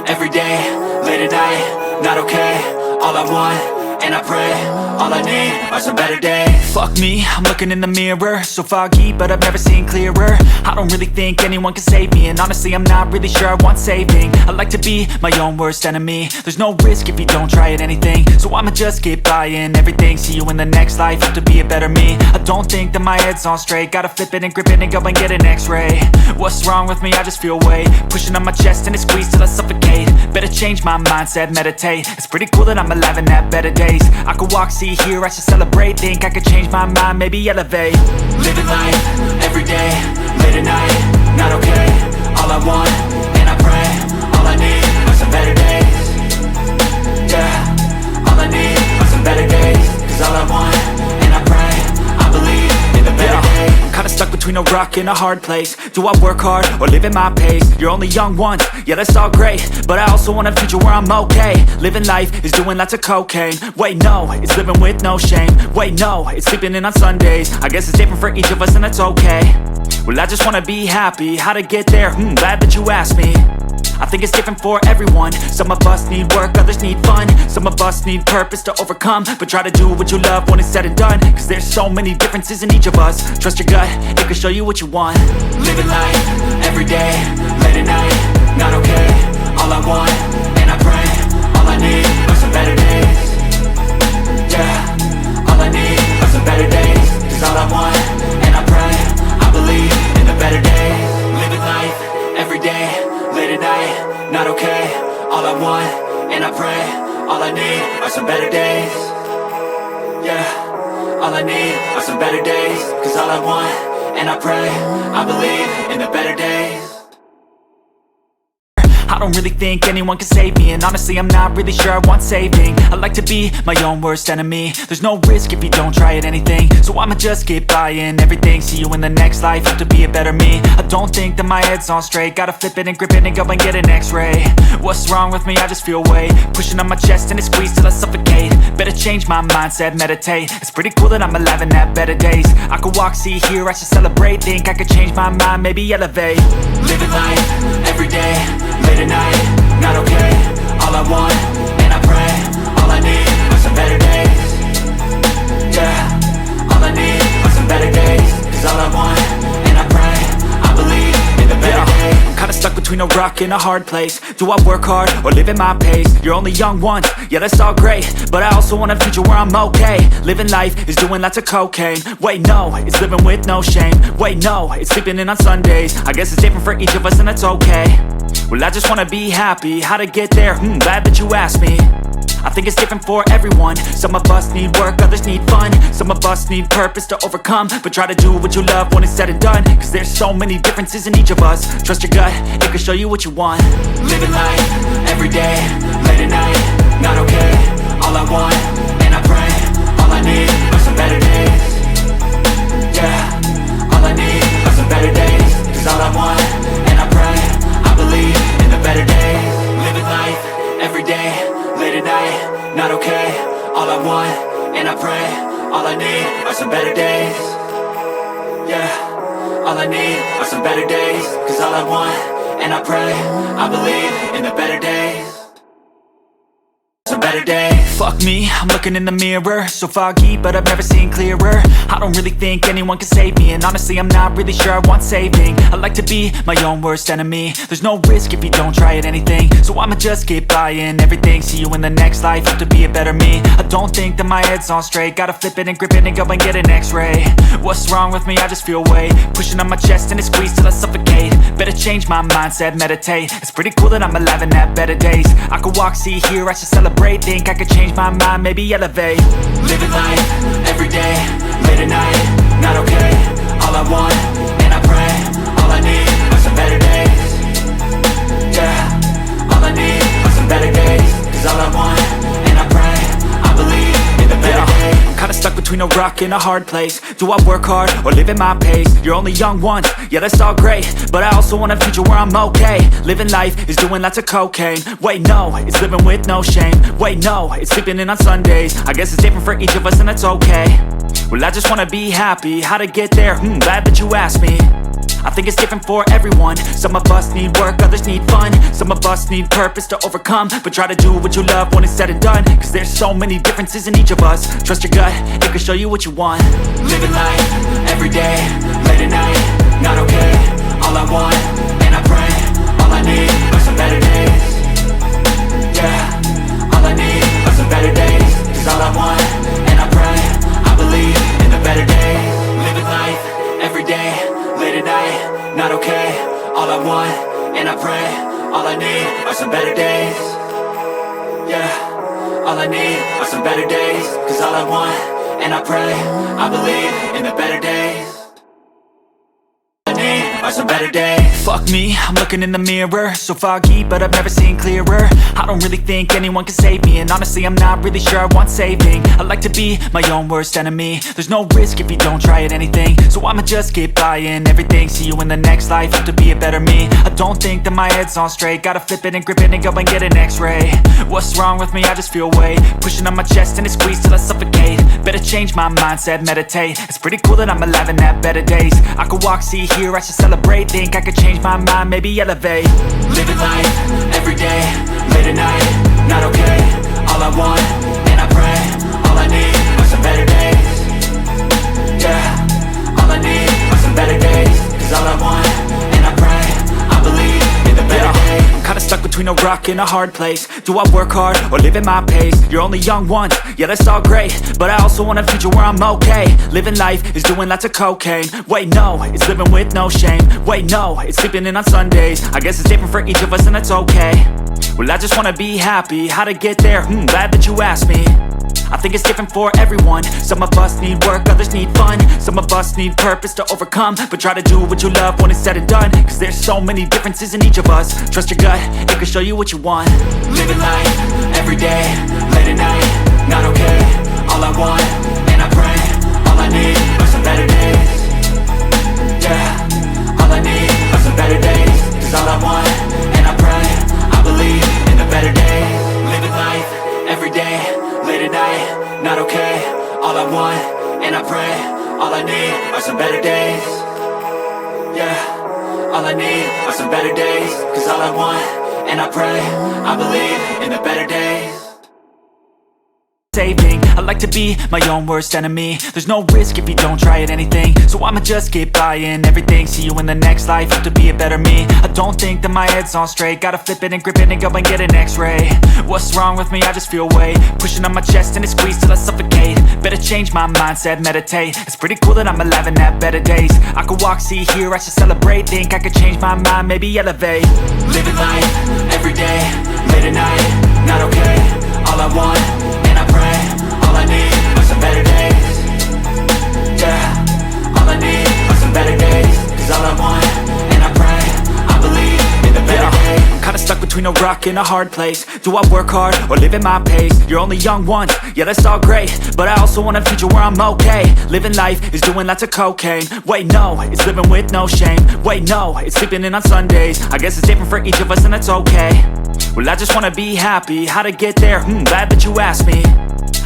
every day, late at night, not okay. All I want, and I pray, all I need are some better days. Fuck me, I'm looking in the mirror, so foggy, but I've never seen clearer. I don't really think anyone can save me, and honestly I'm not really sure I want saving. I like to be my own worst enemy. There's no risk if you don't try at anything, so I'ma just keep buying everything. See you in the next life, have to be a better me. I don't think that my head's on straight, gotta flip it and grip it and go and get an x-ray. What's wrong with me? I just feel weight pushing on my chest and it squeezes till I suffocate. Better change my mindset, meditate. It's pretty cool that I'm alive and have better days. I could walk, see, hear, I should celebrate. Think I could change my mind, maybe elevate. Living life, every day, late at night, not okay. All I want, and I pray, all I need are some better days. Yeah, all I need are some better days. Cause all I want, and I pray, I believe in the better days. I'm kinda stuck between a rock and a hard place. Do I work hard or live at my pace? You're only young once, yeah that's all great, but I also want a future where I'm okay. Living life is doing lots of cocaine. Wait no, it's living with no shame. Wait no, it's sleeping in on Sundays. I guess it's different for each of us and that's okay. Well I just wanna be happy, how to get there? Glad that you asked me. I think it's different for everyone. Some of us need work, others need fun. Some of us need purpose to overcome. But try to do what you love when it's said and done, cause there's so many differences in each of us. Trust your gut, it can show you what you want. Living life, every day, late at night, not okay. All I want, and I pray, all I need are some better days. Yeah, all I need are some better days. Cause all I want, and I pray, I believe in the better days. Living life, every day, late at night, not okay. All I want, and I pray, all I need are some better days. Yeah, all I need are some better days. Cause all I want, and I pray, I believe in the better days. I don't really think anyone can save me, and honestly I'm not really sure I want saving. I like to be my own worst enemy. There's no risk if you don't try at anything, so I'ma just keep buying everything. See you in the next life, have to be a better me. I don't think that my head's on straight, gotta flip it and grip it and go and get an x-ray. What's wrong with me? I just feel weight pushing on my chest and it squeezes till I suffocate. Better change my mindset, meditate. It's pretty cool that I'm alive and have better days. I could walk, see, hear, I should celebrate. Think I could change my mind, maybe elevate. Living life, every day, late at night, not okay. All I want, and I pray, all I need are some better days. Yeah, all I need are some better days. Cause all I want, and I pray, I believe in the better days. I'm kinda stuck between a rock and a hard place. Do I work hard or live at my pace? You're only young once, yeah that's all great, but I also want a future where I'm okay. Living life is doing lots of cocaine. Wait no, it's living with no shame. Wait no, it's sleeping in on Sundays. I guess it's different for each of us and that's okay. Well I just wanna be happy, how to get there? Glad that you asked me. I think it's different for everyone. Some of us need work, others need fun. Some of us need purpose to overcome. But try to do what you love when it's said and done, cause there's so many differences in each of us. Trust your gut, it can show you what you want. Living life, every day, late at night, not okay. All I want, and I pray, all I need are some better days. Yeah, all I need are some better days. Cause all I want, and I pray, I believe in the better days. Living life, every day, late at night, not okay. All I want, and I pray, all I need are some better days. Yeah, all I need are some better days. Cause all I want, and I pray, I believe in the better days. Some better day. Fuck me, I'm looking in the mirror, so foggy, but I've never seen clearer. I don't really think anyone can save me, and honestly I'm not really sure I want saving. I like to be my own worst enemy. There's no risk if you don't try at anything, so I'ma just keep buying everything. See you in the next life, have to be a better me. I don't think that my head's on straight, gotta flip it and grip it and go and get an x-ray. What's wrong with me? I just feel weight pushing on my chest and it squeezes till I suffocate. Better change my mindset, meditate. It's pretty cool that I'm alive and have better days. I could walk, see, hear, I should celebrate. Think I could change my mind, maybe elevate. Living life, every day, late at night, not okay. All I want, and I pray, all I need are some better days. Yeah, all I need are some better days. Cause all I want, and I pray, I believe in the better days. I'm kinda stuck between a rock and a hard place. Do I work hard or live at my pace? You're only young once, yeah that's all great, but I also want a future where I'm okay. Living life is doing lots of cocaine. Wait no, it's living with no shame. Wait no, it's sleeping in on Sundays. I guess it's different for each of us and that's okay. Well I just wanna be happy, how to get there? Glad that you asked me. I think it's different for everyone. Some of us need work, others need fun. Some of us need purpose to overcome. But try to do what you love when it's said and done, cause there's so many differences in each of us. Trust your gut, it can show you what you want. Living life, everyday, late at night, not okay. All I want, and I pray, all I need are some better days. Yeah, all I need are some better days. Cause all I want, and I pray, I believe in the better days. Living life, everyday, late at night, not okay. All I want, and I pray, all I need are some better days. Yeah, all I need are some better days. Cause all I want, and I pray, I believe in the better days. Are some better days. Fuck me, I'm looking in the mirror, so foggy, but I've never seen clearer. I don't really think anyone can save me, and honestly I'm not really sure I want saving. I like to be my own worst enemy. There's no risk if you don't try at anything, so I'ma just keep buying everything. See you in the next life, have to be a better me. I don't think that my head's on straight, gotta flip it and grip it and go and get an x-ray. What's wrong with me? I just feel weight pushing on my chest and it squeezes till I suffocate. Better change my mindset, meditate. It's pretty cool that I'm alive and have better days. I could walk, see, hear, I should celebrate. Think I could change my mind, maybe elevate. Living life, everyday, late at night, not okay. All I want, and I pray, all I need are some better days. Yeah, all I need are some better days. Cause all I want, and I pray, I believe in the better days. I'm kinda stuck between a rock and a hard place. Do I work hard or live at my pace? You're only young once, yeah that's all great, but I also want a future where I'm okay. Living life is doing lots of cocaine. Wait no, it's living with no shame. Wait no, it's sleeping in on Sundays. I guess it's different for each of us and that's okay. Well I just wanna be happy, how to get there? Glad that you asked me. I think it's different for everyone. Some of us need work, others need fun. Some of us need purpose to overcome. But try to do what you love when it's said and done, cause there's so many differences in each of us. Trust your gut, it can show you what you want. Living life, everyday, late at night, not okay. All I want, and I pray, all I need are some better days. Yeah, all I need are some better days. Cause all I want, and I pray, I believe in the better days. Living life, everyday, late at night, not okay. All I want, and I pray, all I need are some better days. Yeah, all I need are some better days. Cause all I want, and I pray, I believe in the better days. Saving, I like to be my own worst enemy. There's no risk if you don't try at anything, so I'ma just keep buying everything. See you in the next life, have to be a better me. I don't think that my head's on straight, gotta flip it and grip it and go and get an x-ray. What's wrong with me? I just feel weight pushing on my chest and it squeezes till I suffocate. Better change my mindset, meditate. It's pretty cool that I'm alive and have better days. I could walk, see, hear, I should celebrate. Think I could change my mind, maybe elevate. Living life, everyday, late at night, not okay. All I want, and I pray, all I need are some better days. Yeah, all I need are some better days. Cause all I want, and I pray, I believe in the better days. I'm kinda stuck between a rock and a hard place. Do I work hard or live at my pace? You're only young once, yeah that's all great, but I also want a future where I'm okay. Living life is doing lots of cocaine. Wait no, it's living with no shame. Wait no, it's sleeping in on Sundays. I guess it's different for each of us and that's okay. Well I just wanna be happy, how to get there? Glad that you asked me.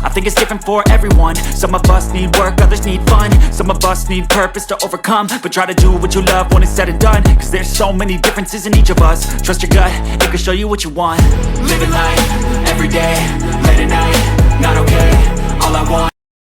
I think it's different for everyone. Some of us need work, others need fun. Some of us need purpose to overcome. But try to do what you love when it's said and done, cause there's so many differences in each of us. Trust your gut, it can show you what you want. Living life, everyday, late at night, not okay. All I want